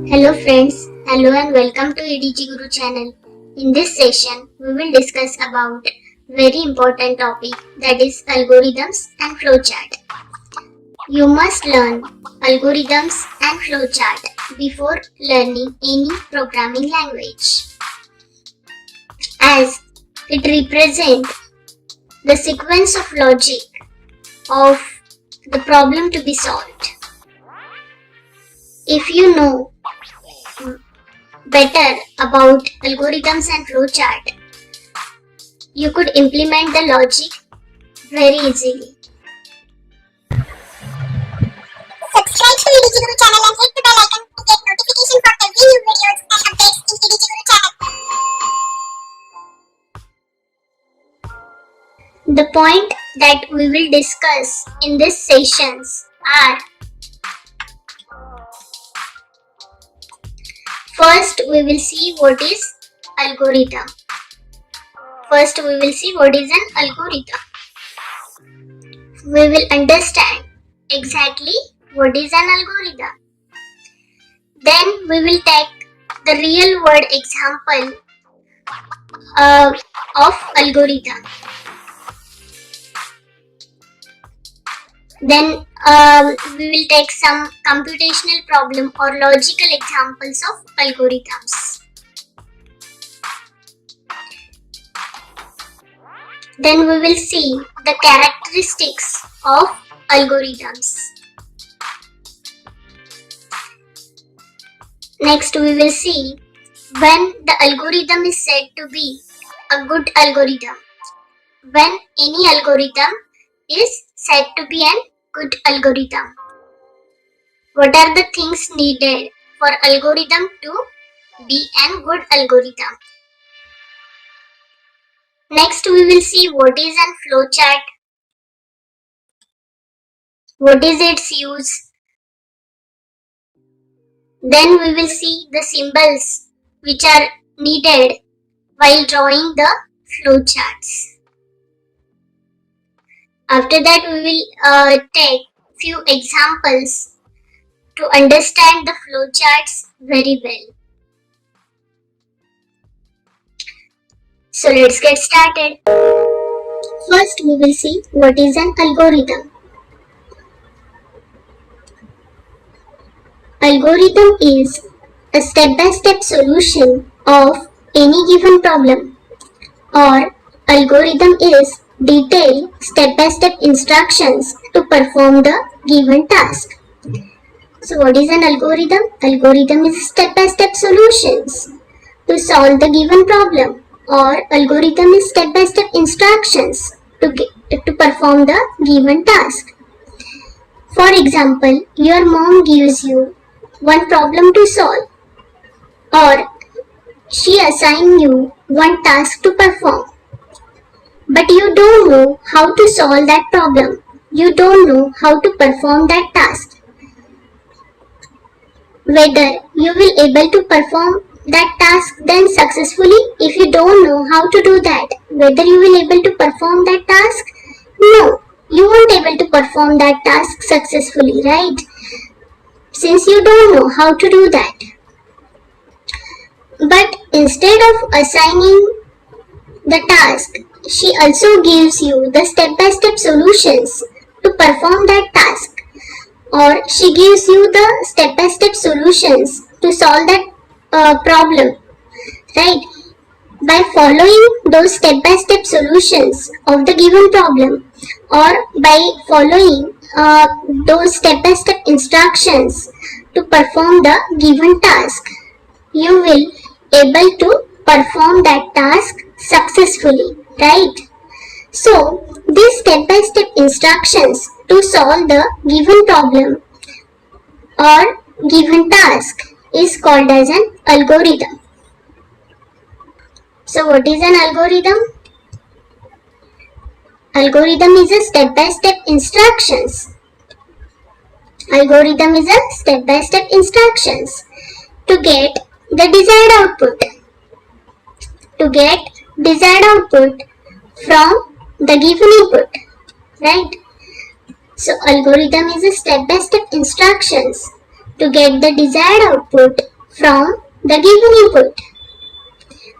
Hello friends, hello and welcome to EDG Guru channel. In this session, we will discuss about very important topic, that is algorithms and flowchart. You must learn algorithms and flowchart before learning any programming language, as it represents the sequence of logic of the problem to be solved. If you know better about algorithms and flowchart, you could implement the logic very easily. Subscribe to EDG Guru channel and hit the bell icon to get notification for every new videos and updates in EDG Guru channel. The point that we will discuss in these sessions are: first, we will see what is algorithm. First, we will see what is an algorithm. We will understand exactly what is an algorithm. Then we will take the real world example of algorithm. Then we will take some computational problem or logical examples of algorithms. Then we will see the characteristics of algorithms. Next, we will see when the algorithm is said to be a good algorithm. When any algorithm is said to be an good algorithm. What are the things needed for algorithm to be a good algorithm? Next, we will see what is a flowchart. What is its use? Then we will see the symbols which are needed while drawing the flowcharts. After that, we will take few examples to understand the flowcharts very well. So let's get started. First, we will see what is an algorithm. Algorithm is a step-by-step solution of any given problem, or algorithm is detailed step-by-step instructions to perform the given task. So what is an algorithm? Algorithm is step-by-step solutions to solve the given problem, or algorithm is step-by-step instructions to perform the given task. For example, your mom gives you one problem to solve, or she assigns you one task to perform. But you don't know how to solve that problem. You don't know how to perform that task. Whether you will able to perform that task then successfully, if you don't know how to do that, whether you will able to perform that task? No, you won't able to perform that task successfully, right? Since you don't know how to do that. But instead of assigning the task, she also gives you the step-by-step solutions to perform that task, or she gives you the step-by-step solutions to solve that problem, right? By following those step-by-step solutions of the given problem, or by following those step-by-step instructions to perform the given task, you will able to perform that task successfully, right? So these step-by-step instructions to solve the given problem or given task is called as an algorithm. So what is an algorithm? Algorithm is a step-by-step instructions. Algorithm is a step-by-step instructions to get the desired output. To get desired output from the given input, right? So algorithm is a step-by-step instructions to get the desired output from the given input.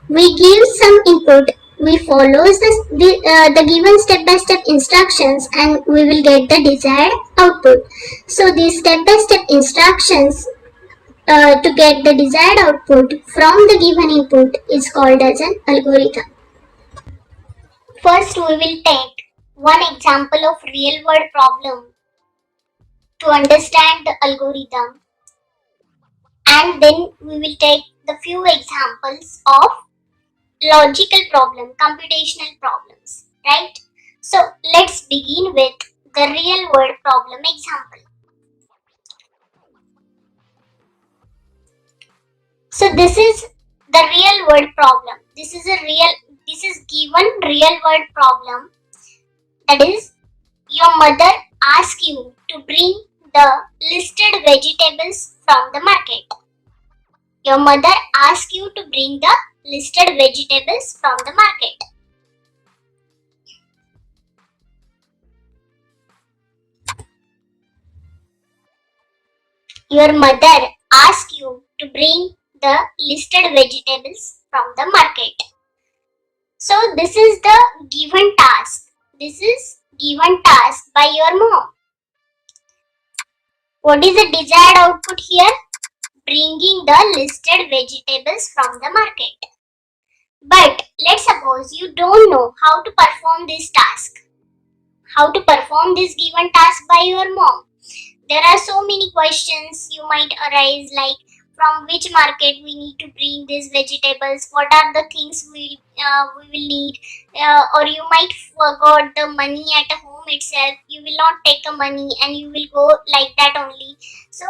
We give some input, we follow the given step-by-step instructions and we will get the desired output. So these step-by-step instructions to get the desired output from the given input is called as an algorithm. First, we will take one example of real world problem to understand the algorithm, and then we will take the few examples of logical problem, computational problems, right? So let's begin with the real world problem example. So this is the real world problem. This is given real world problem. That is, your mother asks you to bring the listed vegetables from the market. Your mother asks you to bring the listed vegetables from the market. Your mother asks you to bring the listed vegetables from the market. So this is the given task. This is given task by your mom. What is the desired output here? Bringing the listed vegetables from the market. But let's suppose you don't know how to perform this task. How to perform this given task by your mom. There are so many questions you might arise, like from which market we need to bring these vegetables, what are the things we will need, or you might forgot the money at home itself. You will not take the money and you will go like that only. So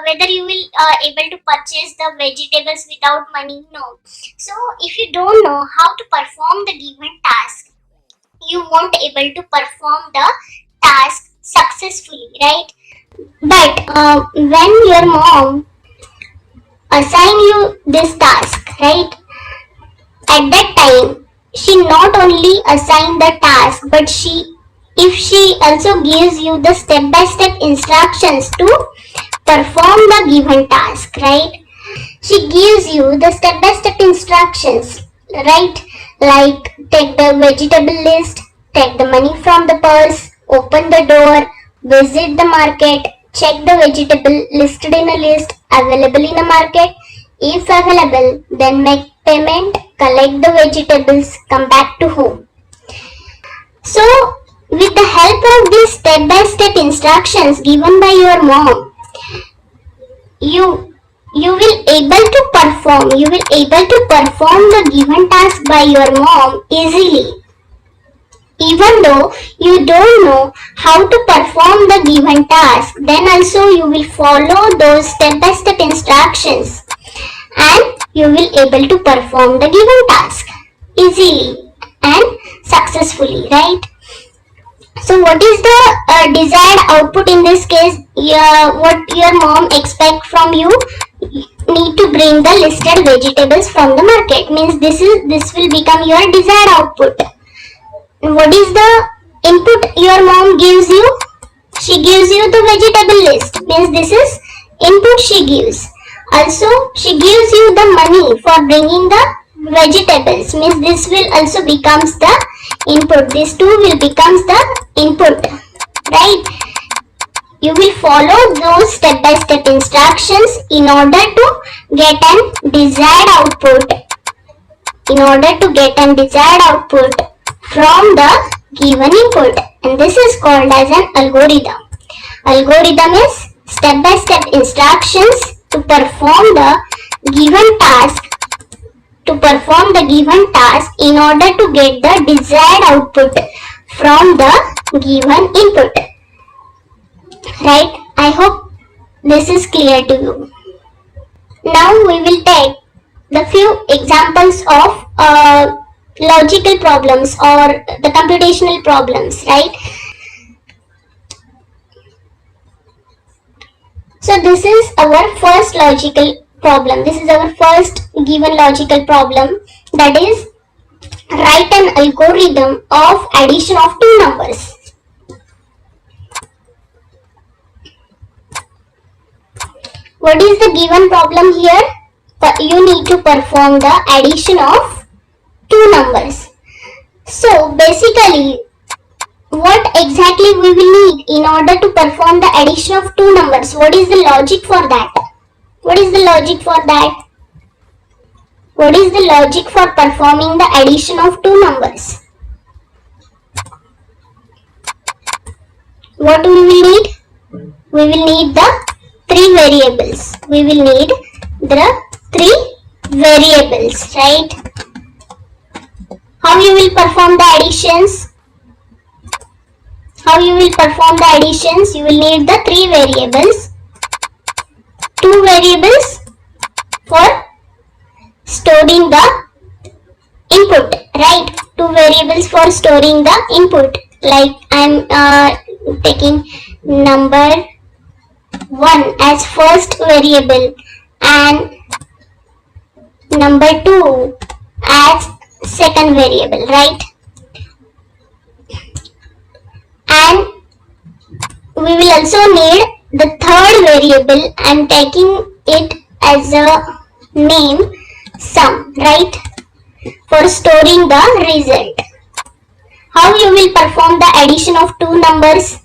whether you will able to purchase the vegetables without money? No. So if you don't know how to perform the given task, you won't able to perform the task successfully, right? But when your mom assign you this task, right? At that time, she not only assign the task, but if she also gives you the step-by-step instructions to perform the given task, right? She gives you the step-by-step instructions, right? Like take the vegetable list, take the money from the purse, open the door, visit the market, check the vegetable listed in a list, available in a market. If available, then make payment, collect the vegetables, come back to home. So, with the help of these step-by-step instructions given by your mom, you will able to perform the given task by your mom easily. Even though you don't know how to perform the given task, then also you will follow those step-by-step instructions and you will able to perform the given task easily and successfully, right? So what is the desired output in this case? What your mom expect from you? Need to bring the listed vegetables from the market. Means this will become your desired output. What is the input your mom gives you? She gives you the vegetable list. Means this is input she gives. Also she gives you the money for bringing the vegetables. Means this will also becomes the input. This too will becomes the input, right? You will follow those step-by-step instructions in order to get an desired output. From the given input, and this is called as an algorithm. Algorithm is step-by-step instructions to perform the given task in order to get the desired output from the given input, right? I hope this is clear to you. Now we will take the few examples of logical problems or the computational problems, right? So this is our first logical problem. This is our first given logical problem, that is, write an algorithm of addition of two numbers. What is the given problem here? You need to perform the addition of two numbers. So basically, what exactly we will need in order to perform the addition of two numbers? What is the logic for that? What is the logic for that? What is the logic for performing the addition of two numbers? What we will need? We will need the three variables. We will need the three variables, right? How you will perform the additions? How you will perform the additions? You will need the three variables. Two variables for storing the input, right? Two variables for storing the input. Like I'm taking number 1 as first variable and number 2 as second variable, right? And we will also need the third variable. I'm taking it as a name sum, right? For storing the result. How you will perform the addition of two numbers?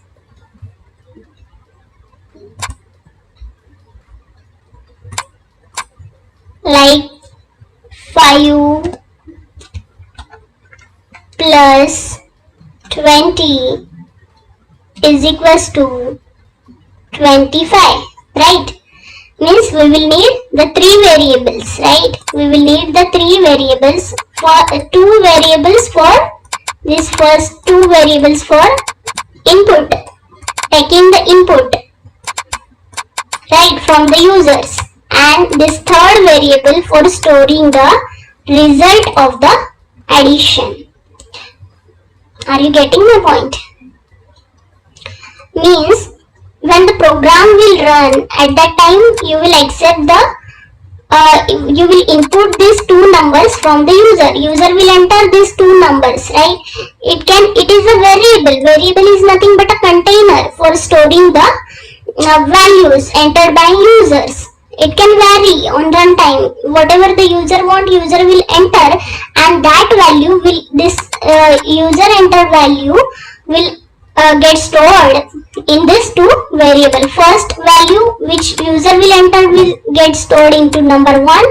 Like 5 plus 20 is equals to 25, right? Means we will need the three variables, right? We will need the three variables for two variables for this first two variables for input, taking the input, right, from the users, and this third variable for storing the result of the addition. Are you getting my point? Means when the program will run, at that time you will accept the you will input these two numbers from the user. User will enter these two numbers, right? It is a variable. Variable is nothing but a container for storing the values entered by users. It can vary on runtime. Whatever the user want, user will enter, and that value will user entered value will get stored in this two variable. First value which user will enter will get stored into number 1,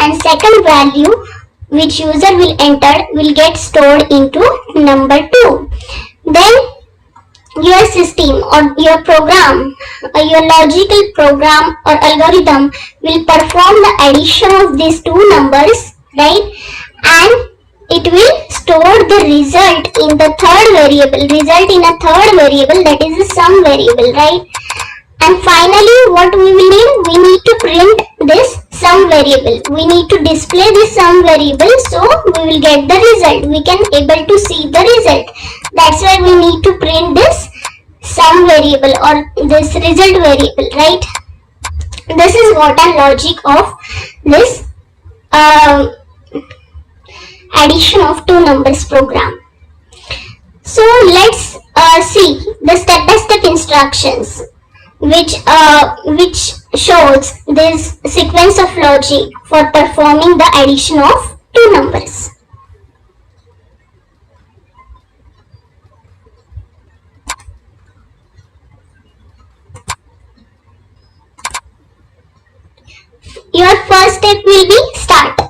and second value which user will enter will get stored into number 2. Then your system or your program, your logical program or algorithm will perform the addition of these two numbers, right? And it will store the result in the third variable, result in a third variable, that is a sum variable, right? And finally what we will need? We need to print this sum variable. We need to display this sum variable, so we will get the result. We can able to see the result. That's why we need to print this sum variable or this result variable, right? This is what a logic of this addition of two numbers program. So let's see the step-by-step instructions which shows this sequence of logic for performing the addition of two numbers. Your first step will be start.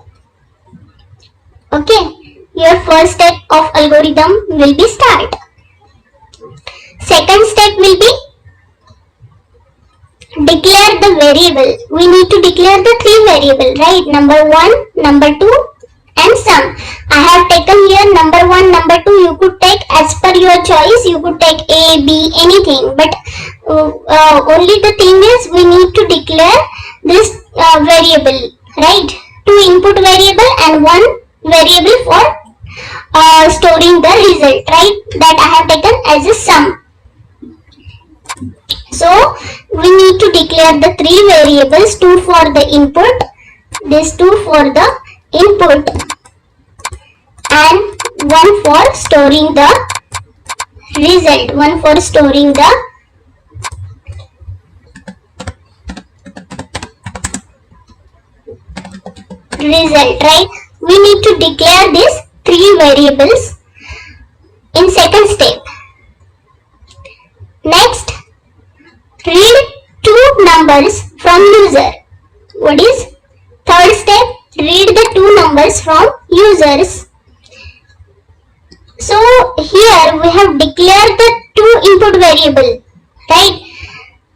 Okay, your first step of algorithm will be start. Second step will be declare the variable. We need to declare the three variable, right? Number 1, number 2 and sum. I have taken here number 1, number 2. You could take as per your choice. You could take A, B, anything. But only the thing is we need to declare this variable, right? Two input variable and one variable for storing the result, right? That I have taken as a sum. So we need to declare the three variables, two for the input, this two for the input, and one for storing the result, one for storing the result, right? We need to declare these three variables in second step. Next, read two numbers from user. What is third step? Read the two numbers from users. So here we have declared the two input variable, right?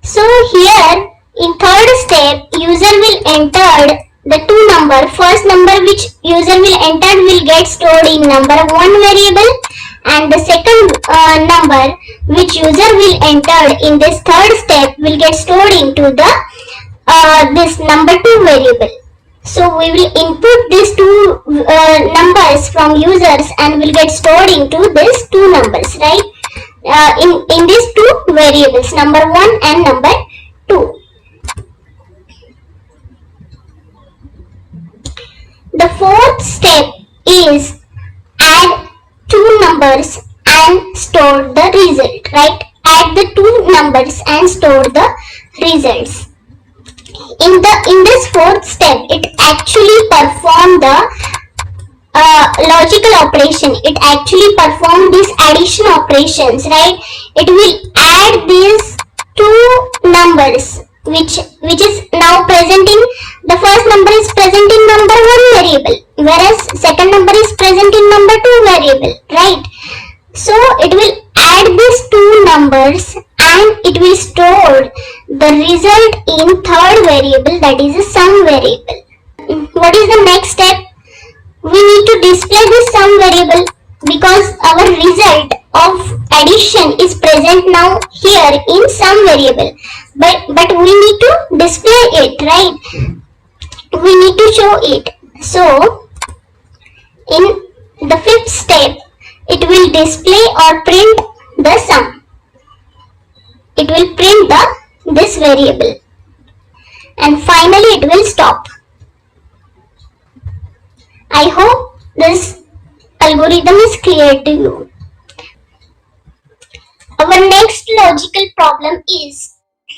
So here in third step, user will enter the two number. First number which user will enter will get stored in number one variable, and the second number which user will enter in this third step will get stored into the this number two variable. So we will input these two numbers from users and will get stored into these two numbers, right? In these two variables, number one and number two. The fourth step is add two numbers and store the result, right? Add the two numbers and store the results. In this fourth step, it actually perform the logical operation. It actually perform these addition operations, right? It will add these two numbers which is now present in the first number is present in number one variable, whereas second number is present in number two variable, right? So it will add these two numbers and it will store the result in third variable, that is a sum variable. What is the next step? We need to display this sum variable because our result of addition is present now here in sum variable, but we need to display it, right? We need to show it. So in the fifth step, it will display or print the sum. It will print this variable, and finally it will stop. I hope this algorithm is clear to you. Our next logical problem is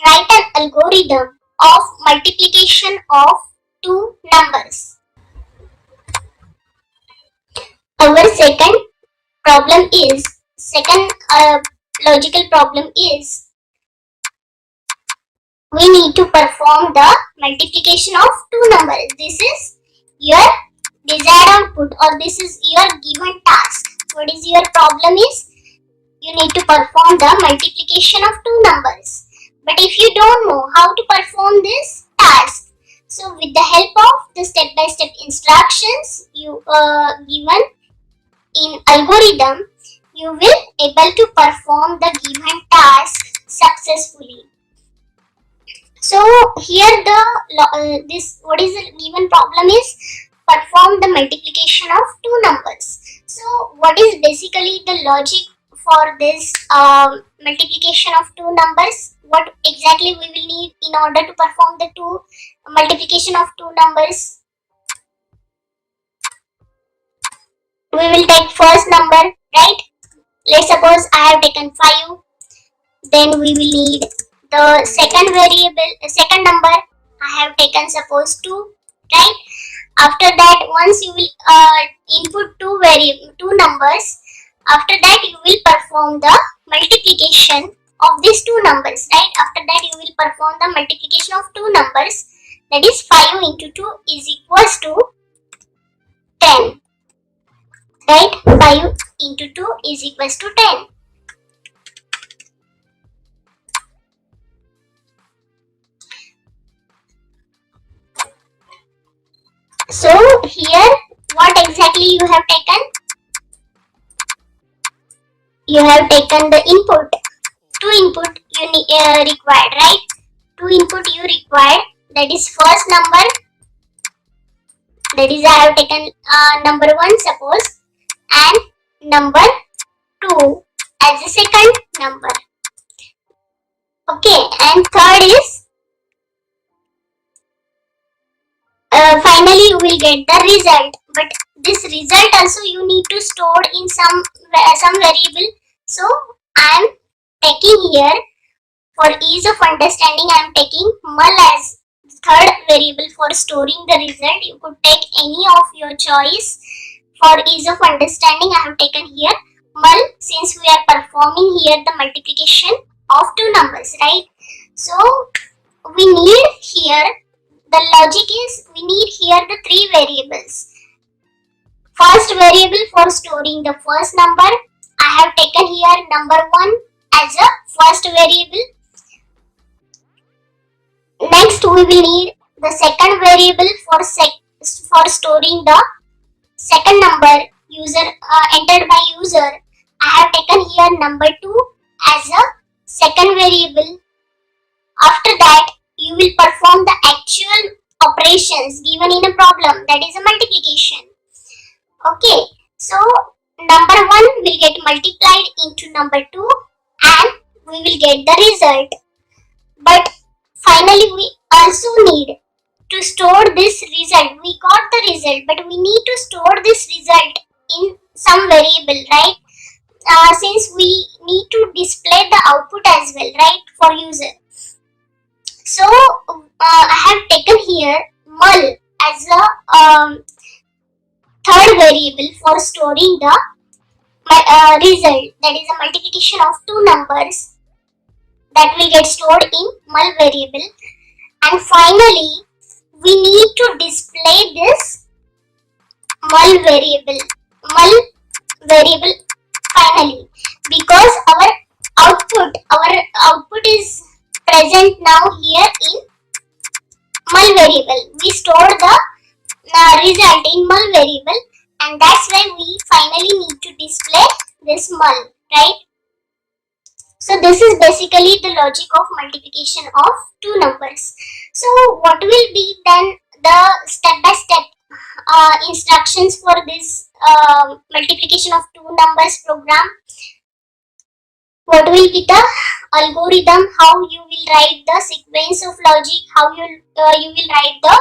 write an algorithm of multiplication of two numbers. Our second logical problem is we need to perform the multiplication of two numbers. This is your desired output, or this is your given task. What is your problem is you need to perform the multiplication of two numbers. But if you don't know how to perform this task, so with the help of the step-by-step instructions you given in algorithm, you will able to perform the given task successfully. So here this what is the given problem is perform the multiplication of two numbers. So what is basically the logic for this multiplication of two numbers? What exactly we will need in order to perform the multiplication of two numbers? We will take first number, right? Let's suppose I have taken 5. Then we will need the second number. I have taken suppose 2, right? After that, once you will input two numbers, after that you will perform the multiplication of these two numbers, right? After that you will perform the multiplication of two numbers, that is 5 into 2 is equals to 10, right? 5 into 2 is equals to 10. So here what exactly you have taken? You have taken the input. Two input you required, right? Two input you required, that is first number, that is I have taken number 1 suppose, and number 2 as the second number. Okay, and third is finally you will get the result, but this result also you need to store in some variable. So I am taking here, for ease of understanding, I am taking mul as third variable for storing the result. You could take any of your choice. For ease of understanding, I have taken here mul, since we are performing here the multiplication of two numbers, right? So we need here, the logic is we need here the three variables. First variable for storing the first number, I have taken here number 1 as a first variable. Next we will need the second variable for storing the second number entered by user. I have taken here number 2 as a second variable. After that, you will perform the actual operations given in a problem, that is a multiplication. Okay, so number 1 will get multiplied into number 2 and we will get the result. But finally we also need to store this result. We got the result, but we need to store this result in some variable, right? Since we need to display the output as well, right, for user. So I have taken here mul as a third variable for storing the result, that is a multiplication of two numbers that will get stored in mul variable. And finally we need to display this mul variable finally, because our output is present now here in mul variable. We store the result in mul variable, and that's why we finally need to display this mul, right? So this is basically the logic of multiplication of two numbers. So what will be then the step-by-step instructions for this multiplication of two numbers program? What will be the algorithm, how you will write the sequence of logic, how you will write the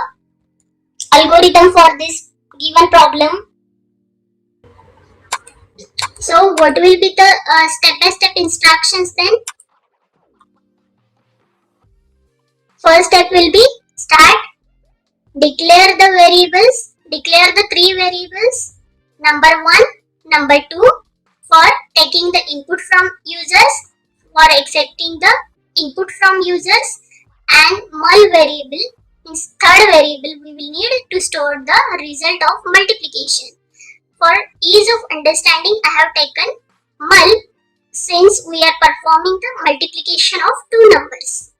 algorithm for this given problem. So what will be the step-by-step instructions then? First step will be start, declare the variables, declare the three variables, number 1, number 2 for taking the input from users, for accepting the input from users, and mul variable means third variable we will need to store the result of multiplication. For ease of understanding, I have taken mul since we are performing the multiplication of two numbers.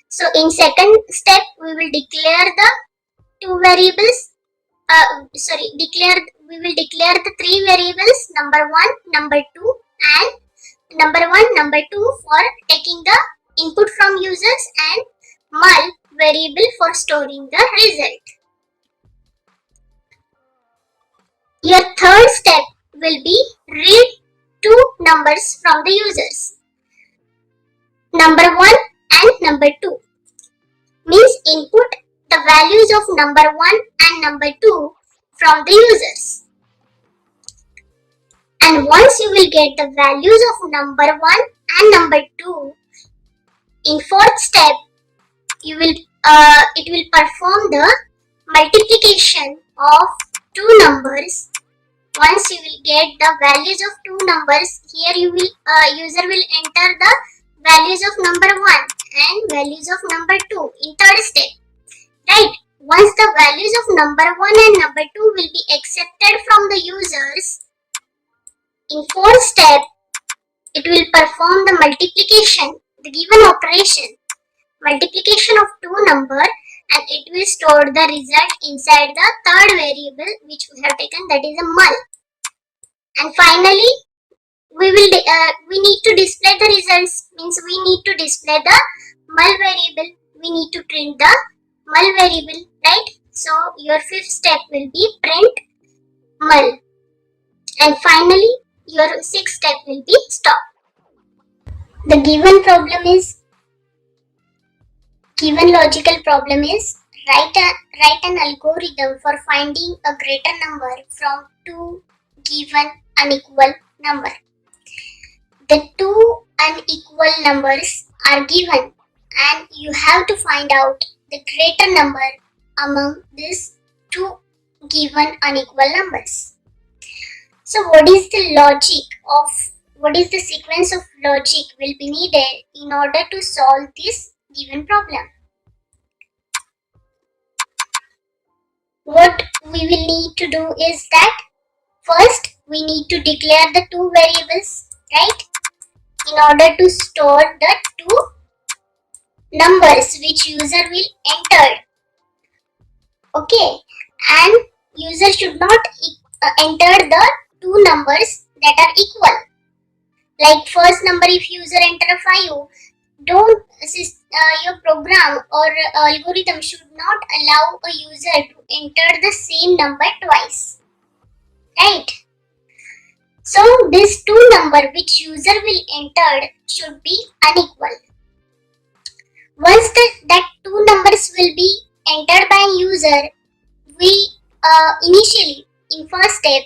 So in second step, we will declare the two variables. We will declare the three variables, number 1, number 2 and number 1, number 2 for taking the input from users, and mul variable for storing the result. Your third step will be read two numbers from the users, number 1 and number 2, means input the values of number 1 and number 2 from the users. And once you will get the values of number 1 and number 2, in fourth step it will perform the multiplication of two numbers. Once you will get the values of two numbers, here user will enter the values of number 1 and values of number 2 in third step, right? Once the values of number 1 and number 2 will be accepted from the users, in fourth step it will perform the multiplication, the given operation, multiplication of two numbers, and it will store the result inside the third variable which we have taken, that is a mul. And finally we need to display the results, means we need to display the mul variable, we need to print the mul variable, right? So your fifth step will be print mul, and finally your sixth step will be stop. The given logical problem is write an algorithm for finding a greater number from two given unequal number. The two unequal numbers are given and you have to find out the greater number among these two given unequal numbers. So what is the sequence of logic will be needed in order to solve this given problem? What we will need to do is that first we need to declare the two variables, right? In order to store the two numbers which user will enter. Okay, and user should not enter the two numbers that are equal. Like first number, if user enter 5, don't your program or algorithm should not allow a user to enter the same number twice, right? So this two number which user will enter should be unequal. Once that two numbers will be entered by user, we initially in first step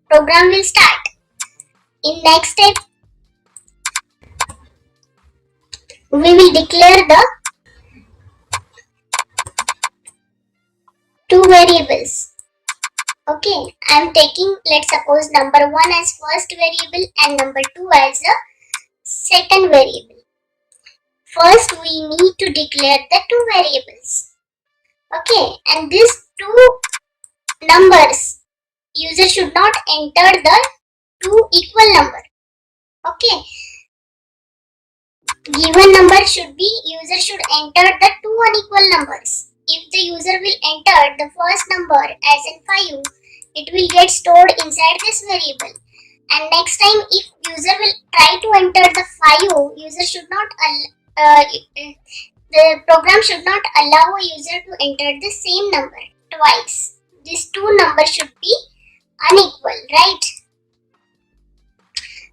program will start. In next step we will declare the two variables. Okay, I am taking, let's suppose, number 1 as first variable and number 2 as a second variable. First we need to declare the two variables. Okay, and these two numbers user should not enter the two equal number. Okay, given number should be, user should enter the two unequal numbers. If the user will enter the first number as in 5, it will get stored inside this variable. And next time if user will try to enter the 5, user should not the program should not allow a user to enter the same number twice. These two numbers should be unequal, right?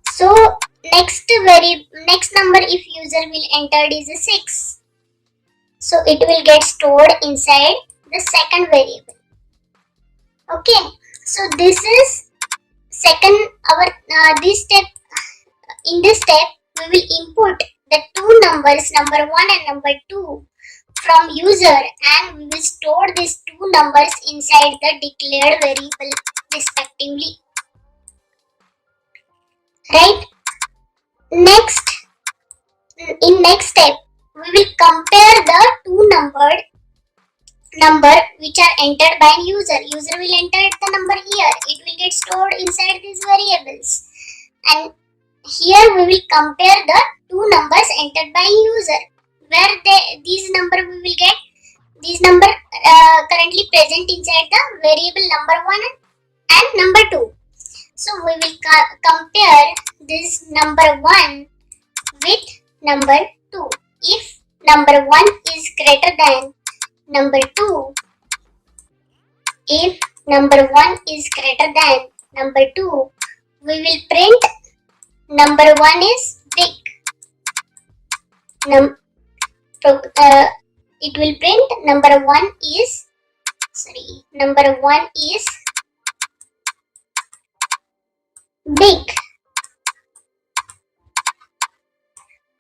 So next number if user will enter is a 6. So it will get stored inside the second variable. Okay, so this is second this step. In this step we will input the two numbers, number 1 and number 2, from user, and we will store these two numbers inside the declared variable respectively, right? Next, in next step we will compare the two number which are entered by user. User will enter the number here, it will get stored inside these variables, and here we will compare the two numbers entered by user, where these number we will get these number currently present inside the variable number 1 and number 2. So we will compare this number 1 with number 2. If number 1 is greater than number 2, if number 1 is greater than number 2, we will print number 1 is big. It will print number 1 is big.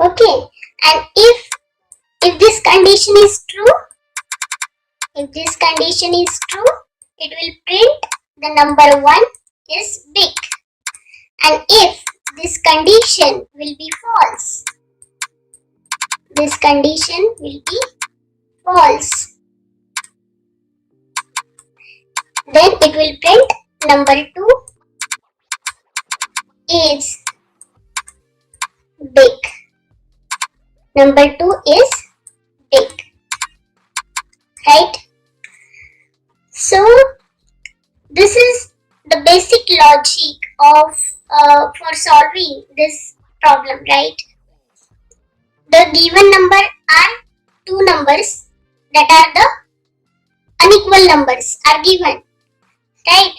Okay, and if this condition is true, it will print the number 1 is big. And if this condition will be false, then it will print number 2 is big. Number 2 is big, right? So this is the basic logic of for solving this problem, right? The given number are two numbers that are the unequal numbers are given, right?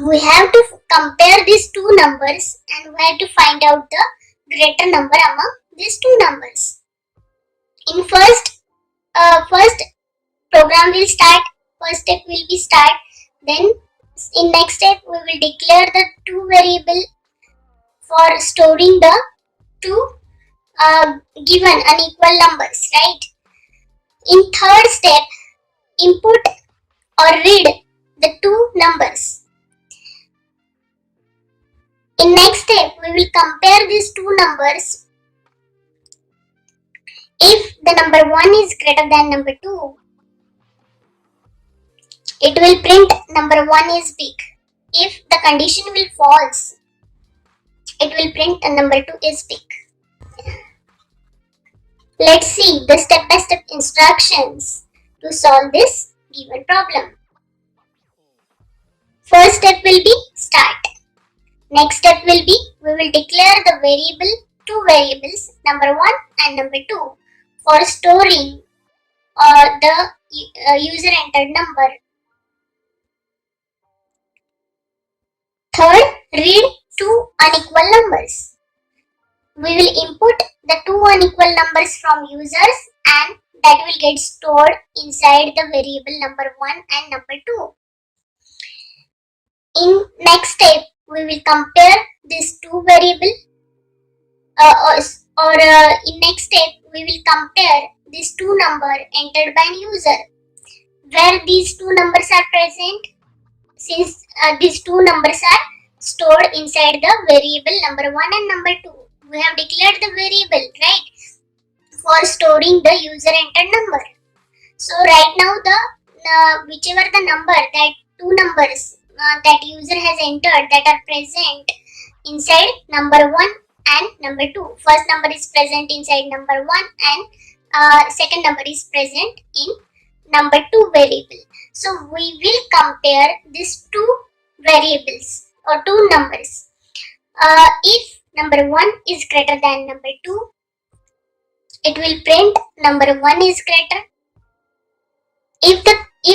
We have to compare these two numbers and we have to find out the greater number among these two numbers. In first program will start, first step will be start, then in next step we will declare the two variable for storing the two given unequal numbers, right? In third step, input or read the two numbers. In next step, we will compare these two numbers. If the number 1 is greater than number 2, it will print number 1 is big. If the condition will false, it will print number 2 is big. Let's see the step-by-step instructions to solve this given problem. First step will be start. Next step will be we will declare the two variables number 1 and number 2 for storing the user entered number. Third, read two unequal numbers. We will input the two unequal numbers from users and that will get stored inside the variable number 1 and number 2. In next step, we will compare these two variables in next step, we will compare these two numbers entered by an user where these two numbers are present. Since these two numbers are stored inside the variable number 1 and number 2. We have declared the variable, right, for storing the user entered number. So right now the whichever the number, that two numbers that user has entered that are present inside number 1 and number 2. First number is present inside number 1 and second number is present in number 2 variable. So we will compare these two variables or two numbers. If number 1 is greater than number 2, it will print number 1 is greater. If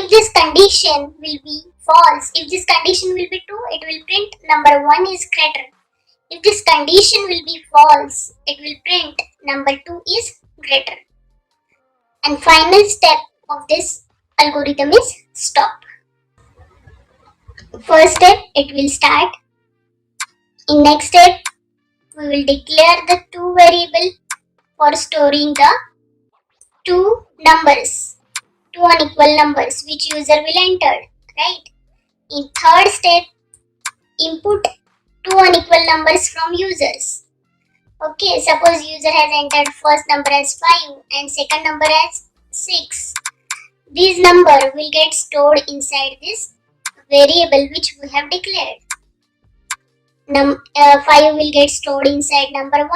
this condition will be false, if this condition will be true, it will print number 1 is greater. If this condition will be false, it will print number 2 is greater. And final step of this algorithm is stop. First step, it will start. In next step, we will declare the two variable for storing the two numbers, two unequal numbers which user will enter, right? In third step, input two unequal numbers from users. Okay, suppose user has entered first number as 5 and second number as 6. These number will get stored inside this variable which we have declared. 5 will get stored inside number 1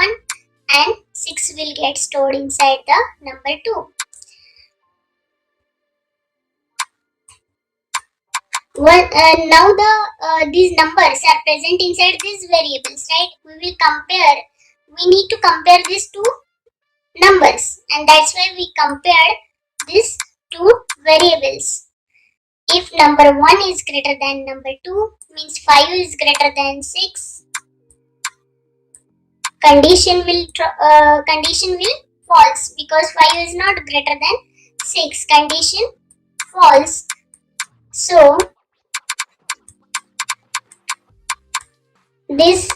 and 6 will get stored inside the number 2. Now these numbers are present inside these variables, right? We need to compare these two numbers, and that's why we compared these two variables. If number 1 is greater than number 2, means 5 is greater than 6, condition will false because 5 is not greater than 6. Condition false. So this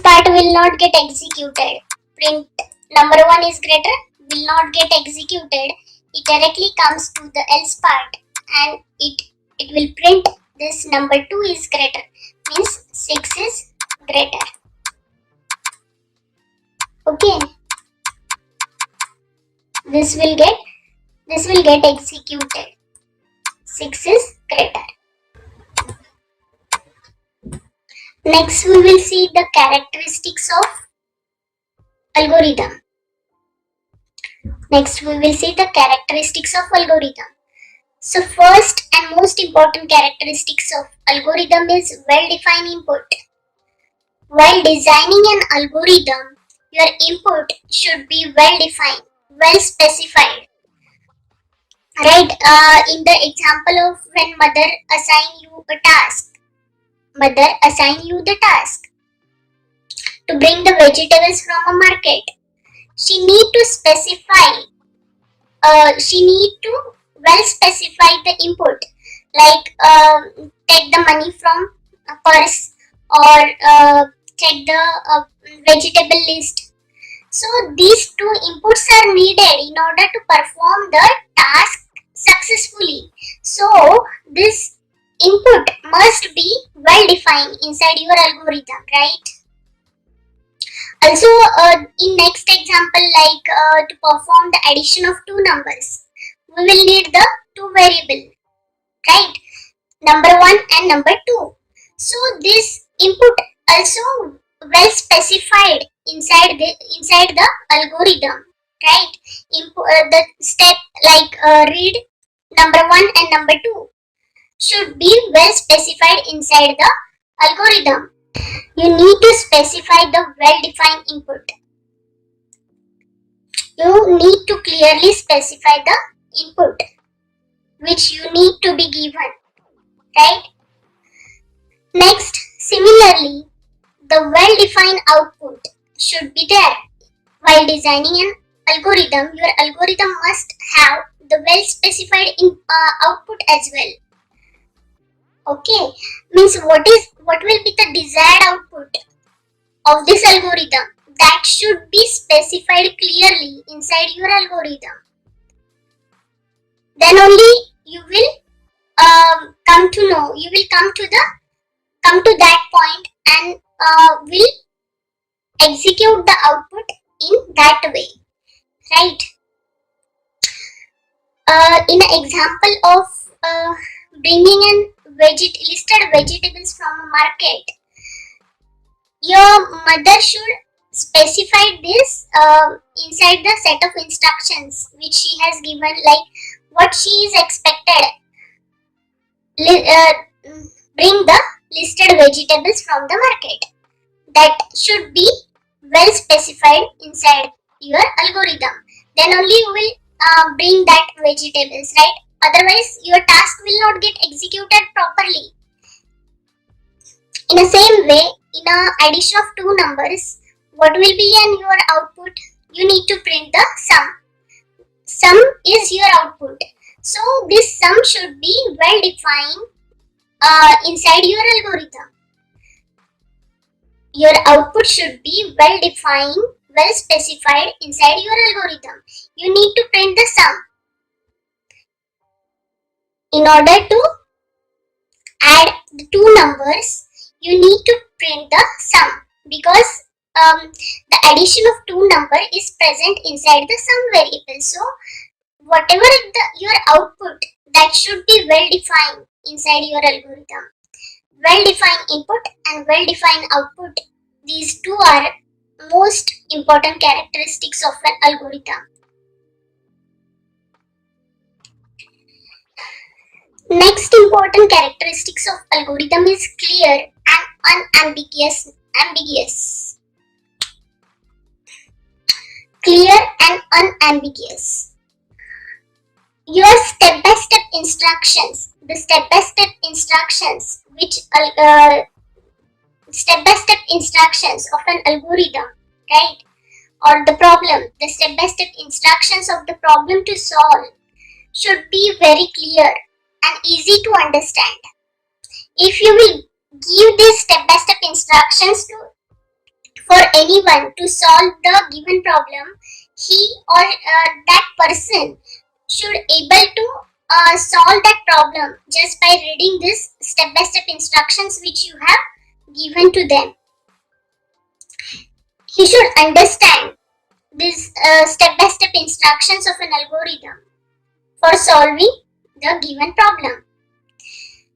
part will not get executed. Print number 1 is greater will not get executed. It directly comes to the else part and it will print this number 2 is greater, means 6 is greater. Okay, this will get executed. 6 is greater. Next we will see the characteristics of algorithm. So first and most important characteristics of algorithm is well-defined input. While designing an algorithm, your input should be well-defined, well-specified. Right? In the example of when mother assign you the task to bring the vegetables from a market. She need to well specify the input, like take the money from a purse or check the vegetable list. So these two inputs are needed in order to perform the task successfully. So this input must be well defined inside your algorithm, right? Also, in next example, like to perform the addition of two numbers, we will need the two variable, right? Number 1 and number 2. So this input also well specified inside the algorithm, right? The step like read number 1 and number 2 should be well specified inside the algorithm. You need to specify the well defined input. You need to clearly specify the input which you need to be given, right? Next, similarly, the well-defined output should be there. While designing an algorithm, your algorithm must have the well-specified output as well. Okay, means what will be the desired output of this algorithm? That should be specified clearly inside your algorithm. Then only you will come to know. You will come to that point and will execute the output in that way, right? In an example of bringing in listed vegetables from a market, your mother should specify this inside the set of instructions which she has given, like what she is expected. Bring the listed vegetables from the market. That should be well specified inside your algorithm. Then only you will bring that vegetables, right? Otherwise your task will not get executed properly. In the same way, in a addition of two numbers, what will be in your output? You need to print the sum. Sum is your output. So this sum should be well defined inside your algorithm. Your output should be well defined, well specified inside your algorithm. You need to print the sum. In order to add the two numbers, you need to print the sum, because the addition of two numbers is present inside the sum variable. So whatever your output, that should be well defined inside your algorithm. Well defined input and well defined output, these two are most important characteristics of an algorithm. Next important characteristics of algorithm is clear and unambiguous. Clear and unambiguous. Your step-by-step instructions, the step-by-step instructions step-by-step instructions of an algorithm, right? Or the problem, the step-by-step instructions of the problem to solve should be very clear and easy to understand. If you will give these step-by-step instructions for anyone to solve the given problem, he or that person should able to solve that problem just by reading these step-by-step instructions which you have given to them. He should understand these step-by-step instructions of an algorithm for solving the given problem.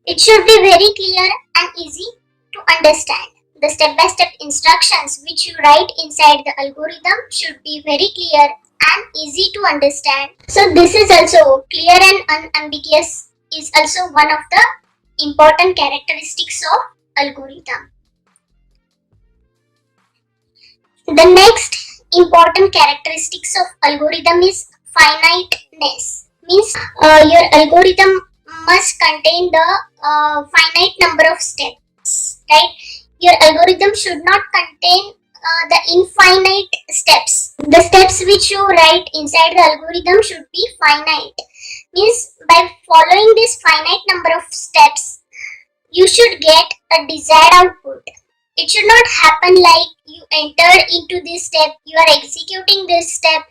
It should be very clear and easy to understand. The step-by-step instructions which you write inside the algorithm should be very clear and easy to understand. So this is also clear and unambiguous is also one of the important characteristics of algorithm. The next important characteristics of algorithm is finiteness. Means your algorithm must contain the finite number of steps, right? Your algorithm should not contain the infinite steps. The steps which you write inside the algorithm should be finite. Means by following this finite number of steps, you should get a desired output. It should not happen like you enter into this step, you are executing this step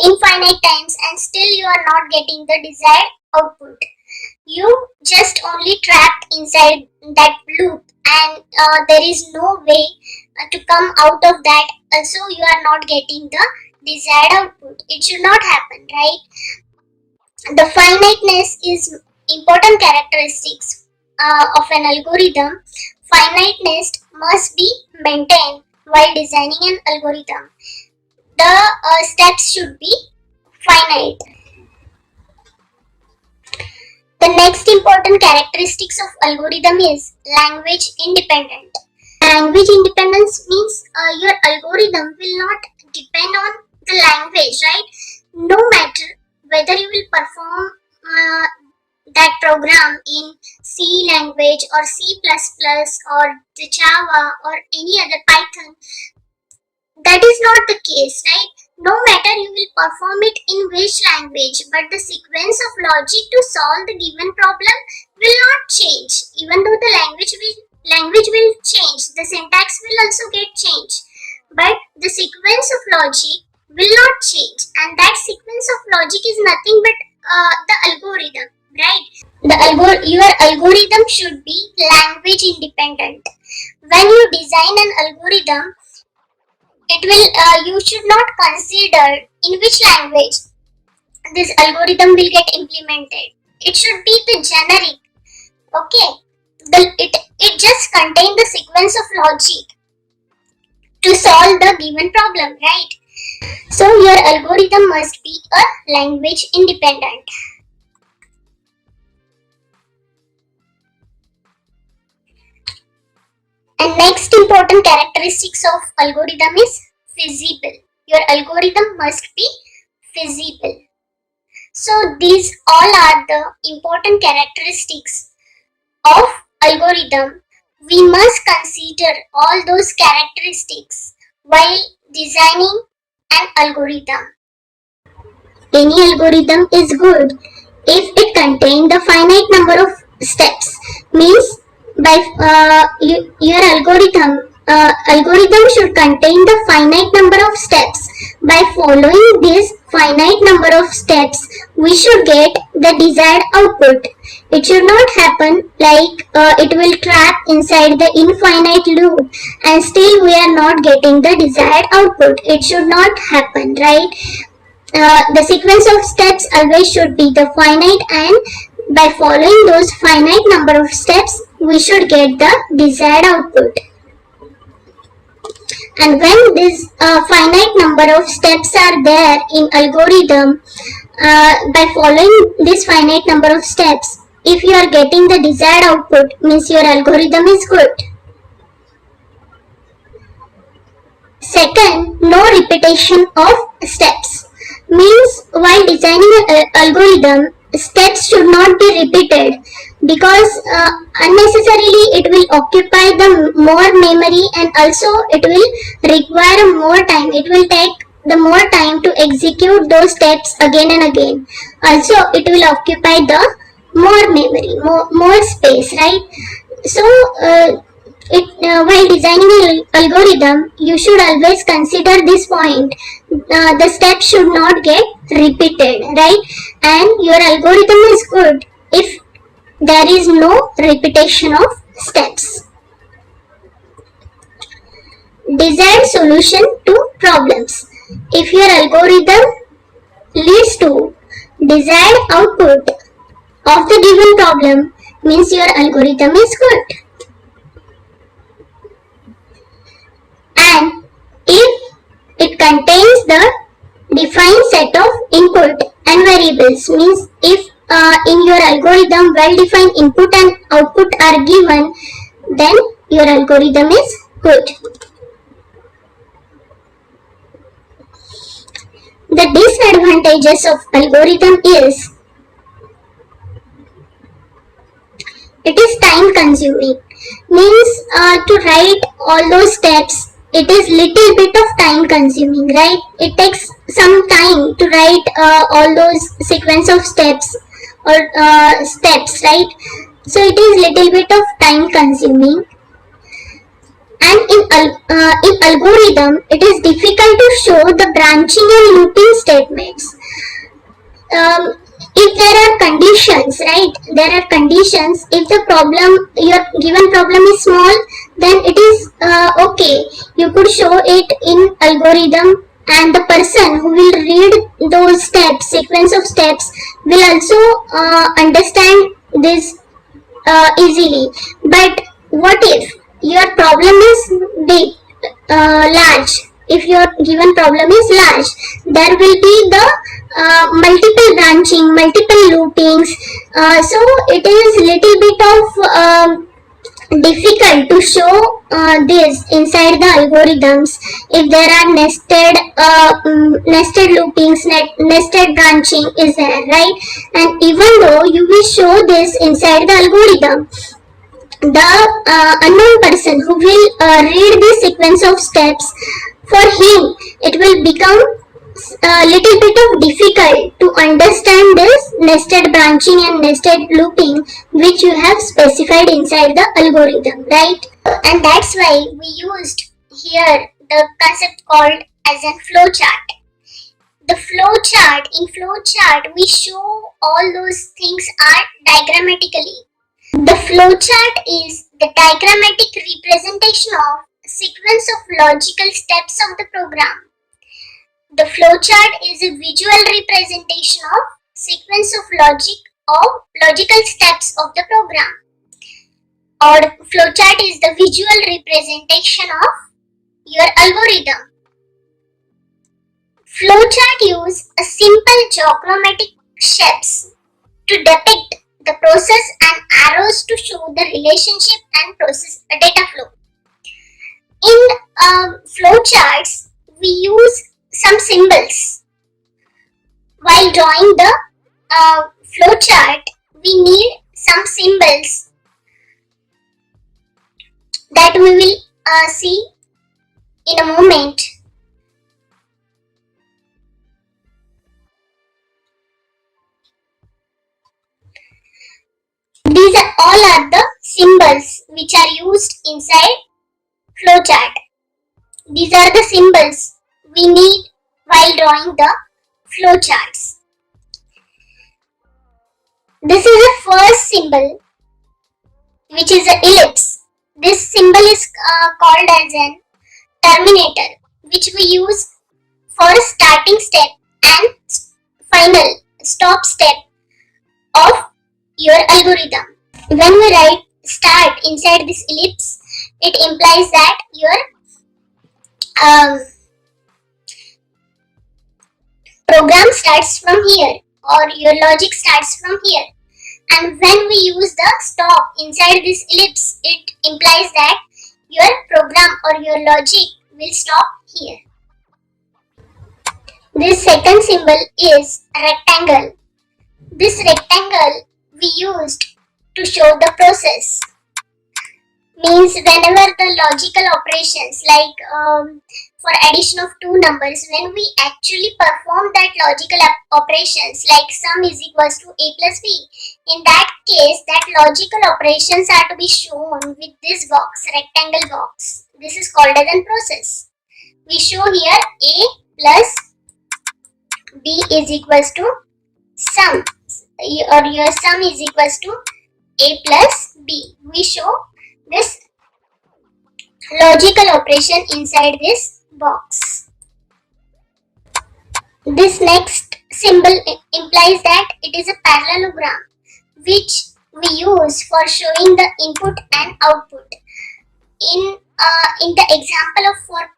infinite times and still you are not getting the desired output. You just only trapped inside that loop and there is no way to come out of that. Also, you are not getting the desired output. It should not happen, right? The finiteness is important characteristics of an algorithm. Finiteness must be maintained while designing an algorithm. The steps should be finite. The next important characteristics of algorithm is language independent. Language independence means your algorithm will not depend on the language, right? No matter whether you will perform that program in C language or C++ or the Java or any other Python, that is not the case, right? No matter you will perform it in which language, but the sequence of logic to solve the given problem will not change. Even though the language will change, the syntax will also get changed, but the sequence of logic will not change, and that sequence of logic is nothing but the algorithm, right? Your algorithm should be language independent. When you design an algorithm, it will you should not consider in which language this algorithm will get implemented. It should be the generic. Okay, it just contains the sequence of logic to solve the given problem, right? So your algorithm must be a language independent. And next important characteristics of algorithm is feasible. Your algorithm must be feasible. So these all are the important characteristics of algorithm. We must consider all those characteristics while designing an algorithm. Any algorithm is good if it contains the finite number of steps. Means by your algorithm should contain the finite number of steps. By following this finite number of steps, we should get the desired output. It should not happen like it will trap inside the infinite loop and still we are not getting the desired output. It should not happen, right? The sequence of steps always should be the finite, and by following those finite number of steps we should get the desired output. And when this finite number of steps are there in algorithm, by following this finite number of steps, if you are getting the desired output, means your algorithm is good. Second, no repetition of steps. Means while designing an algorithm, steps should not be repeated because unnecessarily it will occupy the more memory and also it will require more time. It will take the more time to execute those steps again and again. Also, it will occupy the more memory, more space, right? So, while designing an algorithm, you should always consider this point. The steps should not get repeated, right? And your algorithm is good if there is no repetition of steps. Desired solution to problems. If your algorithm leads to desired output of the given problem, means your algorithm is good. And if it contains the defined set of input and variables, means if in your algorithm well-defined input and output are given, then your algorithm is good. The disadvantages of algorithm is it is time consuming. Means to write all those steps, it is little bit of time consuming, right? It takes some time to write all those sequence of steps or steps, right? So it is little bit of time consuming. And in algorithm, it is difficult to show the branching and looping statements. If there are conditions, right, there are conditions. If the problem, your given problem is small, then it is okay, you could show it in algorithm, and the person who will read those steps, sequence of steps, will also understand this easily. But what if your problem is big, large? If your given problem is large, there will be the multiple branching, multiple loopings. So it is little bit of difficult to show this inside the algorithms if there are nested loopings, nested branching is there, right? And even though you will show this inside the algorithm, the unknown person who will read this sequence of steps, for him it will become a little bit of difficult to understand this nested branching and nested looping which you have specified inside the algorithm, right? And that's why we used here the concept called as a flowchart. The flowchart, in flowchart we show all those things are diagrammatically. The flowchart is the diagrammatic representation of sequence of logical steps of the program. The flowchart is a visual representation of sequence of logical steps of the program. Or flowchart is the visual representation of your algorithm. Flowchart use a simple geochromatic shapes to depict the process and arrows to show the relationship and process data flow. In flowcharts, we use some symbols. While drawing the flowchart, we need some symbols that we will see in a moment. These are all the symbols which are used inside flowchart. These are the symbols we need while drawing the flowcharts. This is the first symbol, which is an ellipse. This symbol is called as an terminator, which we use for starting step and final stop step of your algorithm. When we write start inside this ellipse, it implies that your program starts from here, or your logic starts from here. And when we use the stop inside this ellipse, it implies that your program or your logic will stop here. This second symbol is a rectangle. This rectangle we used to show the process. Means whenever the logical operations like for addition of two numbers, when we actually perform that logical operations like sum is equals to a plus b, in that case that logical operations are to be shown with this box, rectangle box. This is called as a process. We show here a plus b is equals to sum, or your sum is equals to a plus b. We show this logical operation inside this box. This next symbol implies that it is a parallelogram which we use for showing the input and output. In the example of for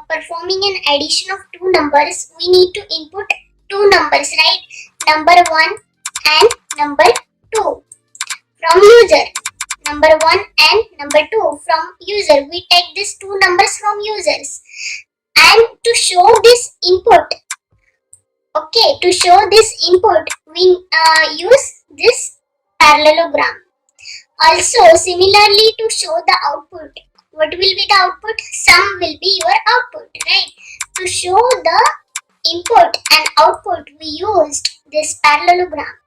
performing an addition of two numbers, we need to input two numbers, right? Number 1 and number 2 from user. Number 1 and number 2 from user. We take these two numbers from users, and to show this input, okay, to show this input we use this parallelogram. Also similarly, to show the output, what will be the output? Sum will be your output, right? To show the input and output, we used this parallelogram.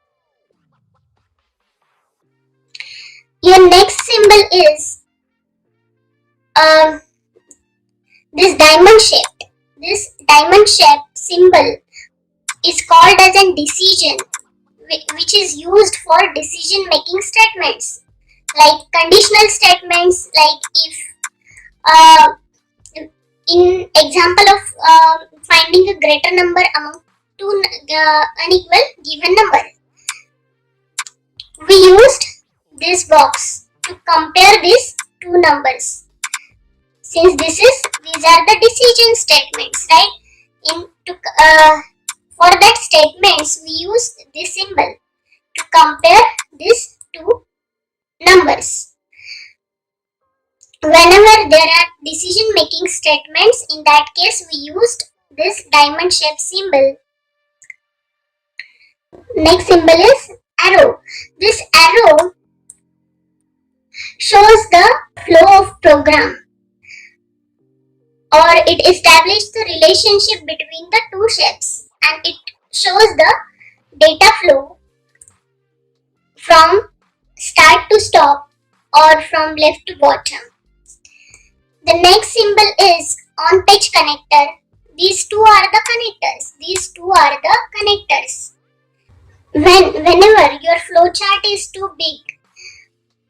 Your next symbol is This diamond shaped symbol is called as a decision, which is used for decision making statements, like conditional statements, like if in example of finding a greater number among two unequal given number. We used this box to compare these two numbers. Since these are the decision statements, right? For that statements, we use this symbol to compare these two numbers. Whenever there are decision making statements, in that case we used this diamond shaped symbol. Next symbol is arrow. This arrow shows the flow of program, or it establishes the relationship between the two shapes, and it shows the data flow from start to stop or from left to bottom. The next symbol is on page connector. These two are the connectors. Whenever your flowchart is too big,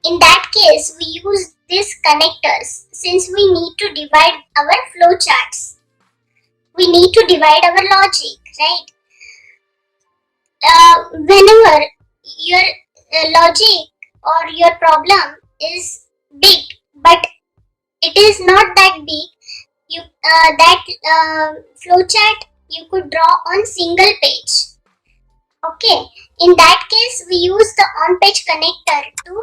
in that case we use these connectors, since we need to divide our flowcharts. We need to divide our logic, right? Whenever your logic or your problem is big, but it is not that big, that flowchart you could draw on single page. Okay, in that case we use the on page connector to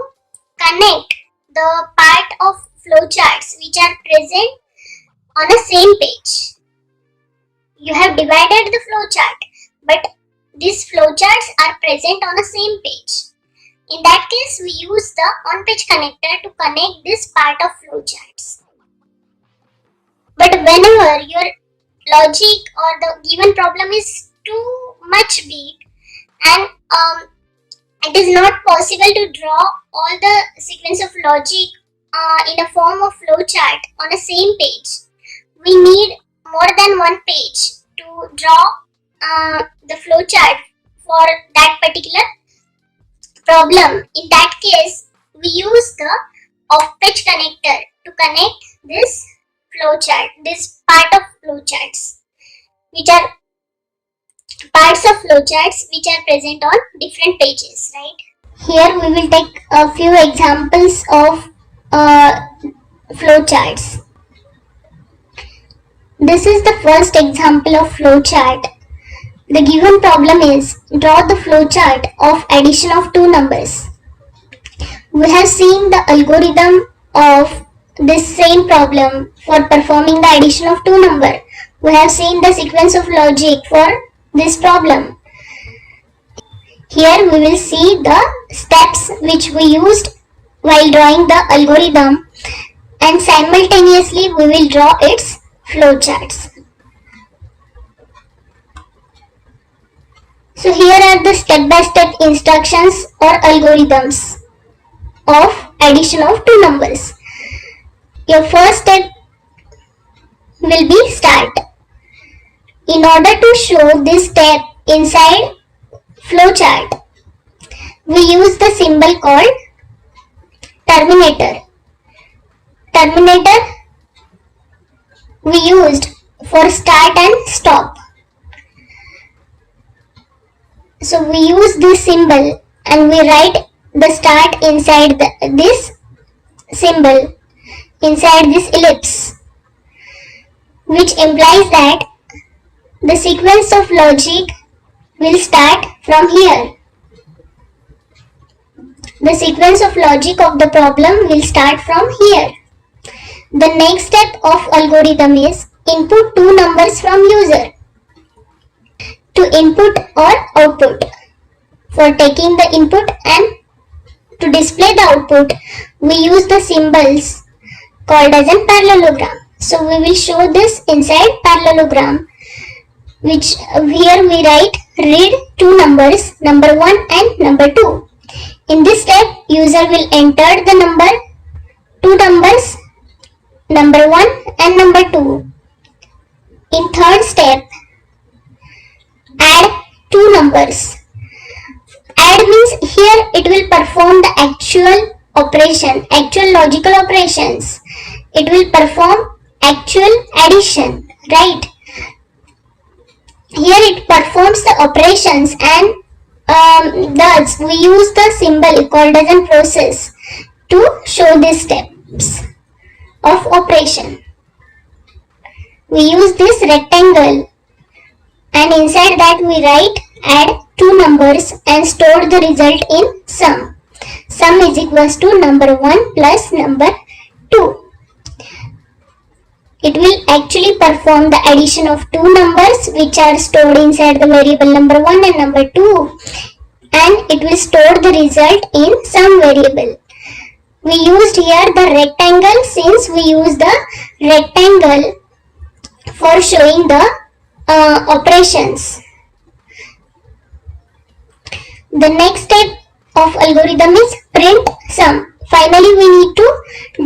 connect the part of flowcharts which are present on a same page. You have divided the flowchart, but these flowcharts are present on the same page. In that case, we use the on-page connector to connect this part of flowcharts. But whenever your logic or the given problem is too much big and it is not possible to draw all the sequence of logic in a form of flowchart on a same page, we need more than one page to draw the flowchart for that particular problem. In that case, we use the off-page connector to connect this flowchart, this part of flowcharts, which are parts of flowcharts which are present on different pages, right? Here we will take a few examples of flowcharts. This is the first example of flowchart. The given problem is draw the flowchart of addition of two numbers. We have seen the algorithm of this same problem for performing the addition of two numbers. We have seen the sequence of logic for this problem. Here we will see the steps which we used while drawing the algorithm, and simultaneously we will draw its flowcharts. So here are the step-by-step instructions or algorithms of addition of two numbers. Your first step will be start. In order to show this step inside flowchart, we use the symbol called terminator. Terminator we used for start and stop. So we use this symbol and we write the start inside this symbol, inside this ellipse, which implies that the sequence of logic will start from here. The sequence of logic of the problem will start from here. The next step of algorithm is input two numbers from user. To input or output. For taking the input and to display the output, we use the symbols called as a parallelogram. So we will show this inside parallelogram, which here we write read two numbers, number 1 and number 2. In this step, user will enter the two numbers, number 1 and number 2, actual operation, actual logical operations. It will perform actual addition, right? Here it performs the operations, and thus we use the symbol called as a process to show these steps of operation. We use this rectangle, and inside that we write add two numbers and store the result in sum. Sum is equals to number 1 plus number 2. It will actually perform the addition of two numbers which are stored inside the variable number 1 and number 2, and it will store the result in some variable. We used here the rectangle since we use the rectangle for showing the operations. The next step of algorithm is print sum. Finally, we need to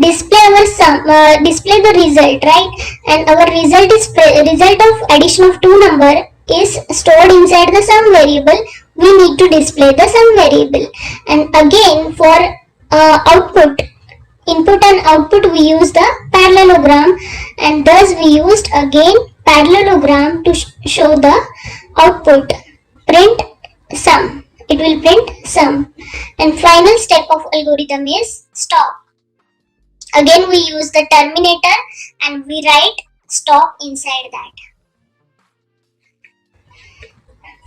display our sum, display the result, right? And our result is result of addition of two number is stored inside the sum variable. We need to display the sum variable. And again, for output, input and output, we use the parallelogram, and thus we used again parallelogram to show the output. Print sum. It will print sum. And final step of algorithm is stop. Again we use the terminator and we write stop inside that.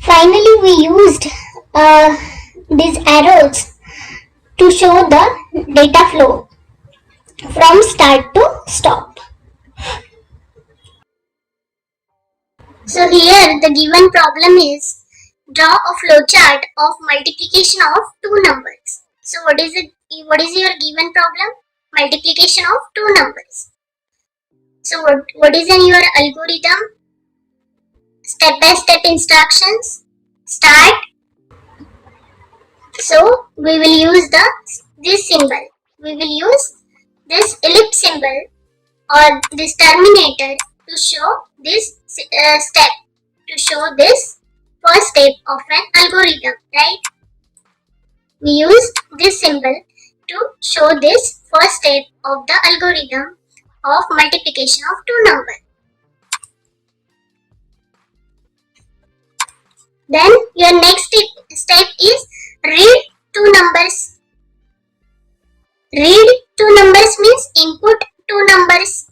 Finally we used these arrows to show the data flow from start to stop. So here the given problem is draw a flowchart of multiplication of two numbers. So what is it? What is your given problem? Multiplication of two numbers. So what is in your algorithm? Step by step instructions. Start. So we will use this symbol. We will use this ellipse symbol or this terminator to show this step, to show this first step of an algorithm, right? We use this symbol to show this first step of the algorithm of multiplication of two numbers. Then your next step is read two numbers. Read two numbers means input two numbers.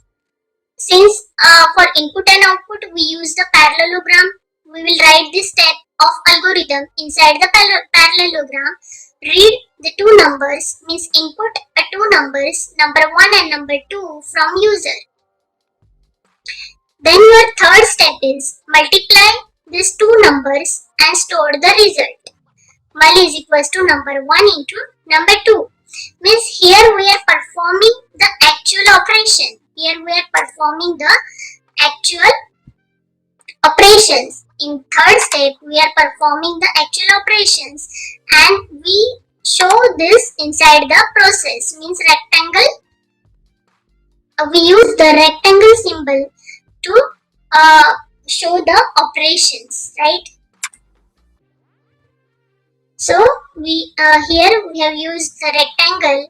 Since for input and output we use the parallelogram, we will write this step of algorithm inside the parallelogram. Read the two numbers means input two numbers, number 1 and number 2 from user. Then your third step is multiply these two numbers and store the result. Mul is equals to number 1 into number 2. Means here we are performing the actual operation. Here we are performing the actual operations. In third step, we are performing the actual operations and we show this inside the process. Means rectangle. We use the rectangle symbol to show the operations, right? So we here we have used the rectangle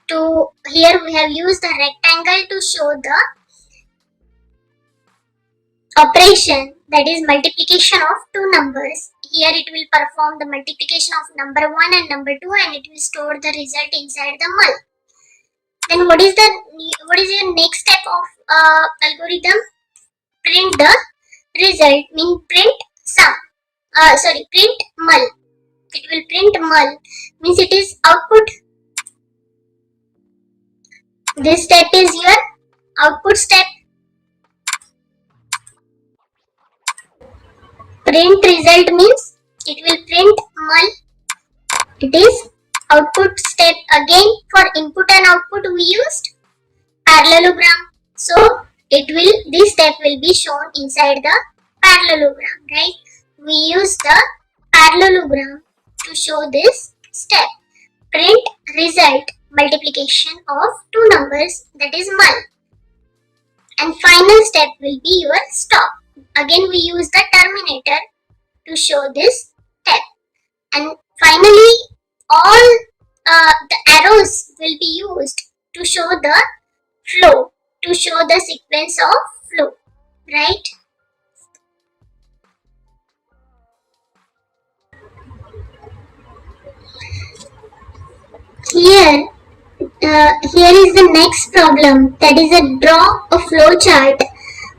to show the operation, that is multiplication of two numbers. Here it will perform the multiplication of number 1 and number 2 and it will store the result inside the mul. Then what is your next step of algorithm? Print the result, mean print sum. Print mul. It will print mul, means it is output. This step is your output step. Print result means it will print mul. It is output step. Again for input and output we used parallelogram. So this step will be shown inside the parallelogram, right? We use the parallelogram to show this step. Print result, multiplication of two numbers, that is mul. And final step will be your stop. Again we use the terminator to show this step. And finally all the arrows will be used to show the flow, to show the sequence of flow, right? Here, here is the next problem, that is a draw a flow chart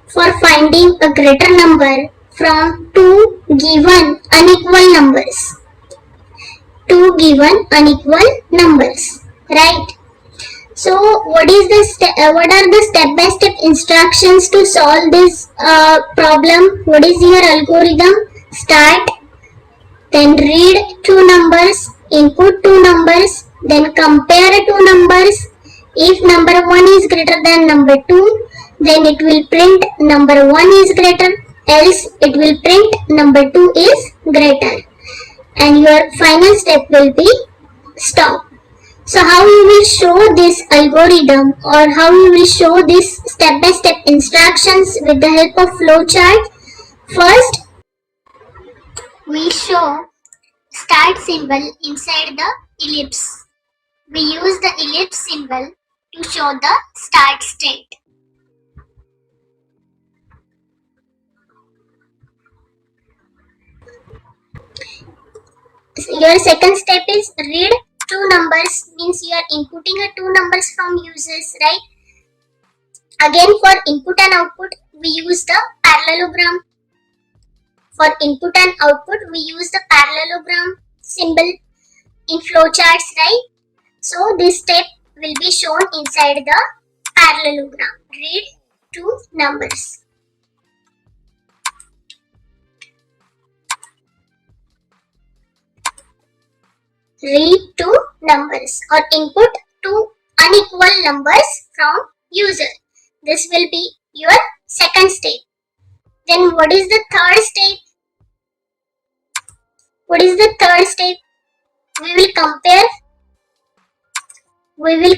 for finding a greater number from two given unequal numbers. Two given unequal numbers, right? So what are the step-by-step instructions to solve this problem? What is your algorithm? Start, then read two numbers, input two numbers, then compare two numbers. If number 1 is greater than number 2, then it will print number 1 is greater, else it will print number 2 is greater. And your final step will be stop. So how you will show this algorithm, or how you will show this step-by-step instructions with the help of flowchart? First, we show start symbol inside the ellipse. We use the ellipse symbol to show the start state. Your second step is read two numbers, means you are inputting a two numbers from users, right? Again, for input and output, we use the parallelogram. For input and output, we use the parallelogram symbol in flowcharts, right? So this step will be shown inside the parallelogram. Read two numbers. Read two numbers, or input two unequal numbers from user. This will be your second step. Then what is the third step? What is the third step? We will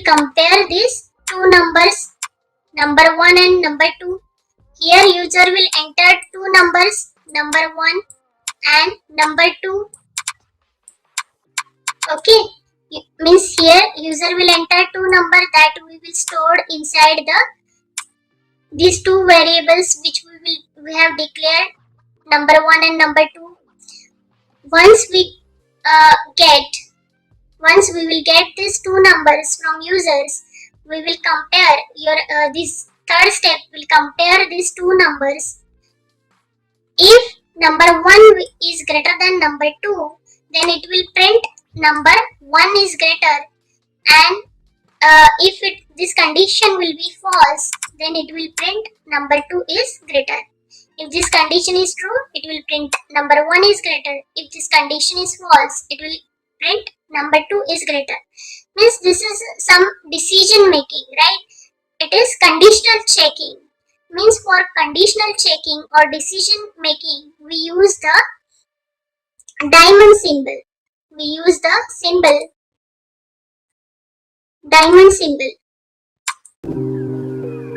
compare these two numbers, number 1 and number 2. Here user will enter two numbers, number 1 and number 2. Okay, means here user will enter two numbers that we will store inside these two variables which we have declared, number 1 and number 2. Once we will get these two numbers from users, we will compare this third step will compare these two numbers. If number 1 is greater than number 2, then it will print number 1 is greater, and if this condition will be false, then it will print number 2 is greater. If this condition is true, it will print number 1 is greater. If this condition is false, it will print number 2 is greater. Means this is some decision making, right? It is conditional checking. Means for conditional checking or decision making, we use the diamond symbol. We use the symbol diamond symbol.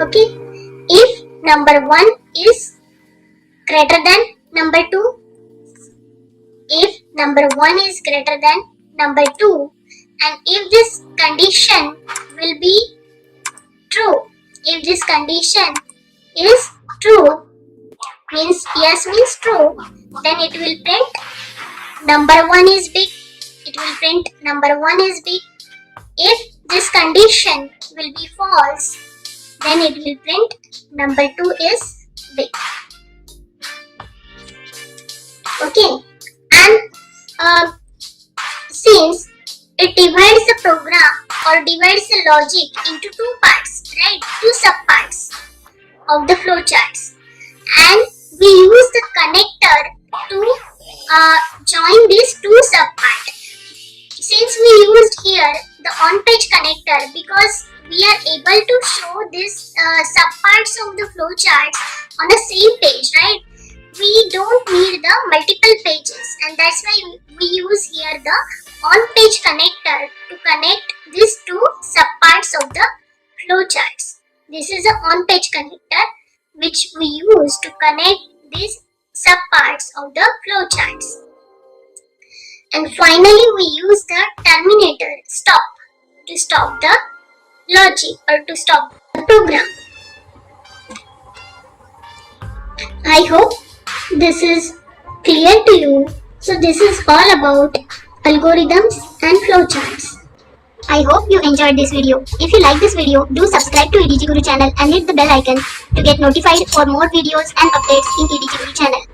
Okay, if number 1 is greater than number 2, if number 1 is greater than number 2, and if this condition will be true, if this condition is true, means yes means true, then it will print number 1 is big, it will print number 1 is big. If this condition will be false, then it will print number 2 is big. Okay, and since it divides the program or divides the logic into two parts, right? Two subparts of the flowcharts, and we use the connector to join these two subparts. Since we used here the on-page connector, because we are able to show this subparts of the flowcharts on the same page, right? We don't need the multiple pages, and that's why we use here the on-page connector to connect these two subparts of the flowcharts. This is an on-page connector which we use to connect these subparts of the flowcharts. And finally, we use the terminator terminator, stop, to stop the logic or to stop the program. I hope this is clear to you. So this is all about algorithms and flowcharts. I hope you enjoyed this video. If you like this video, do subscribe to EDG Guru channel and hit the bell icon to get notified for more videos and updates in EDG Guru channel.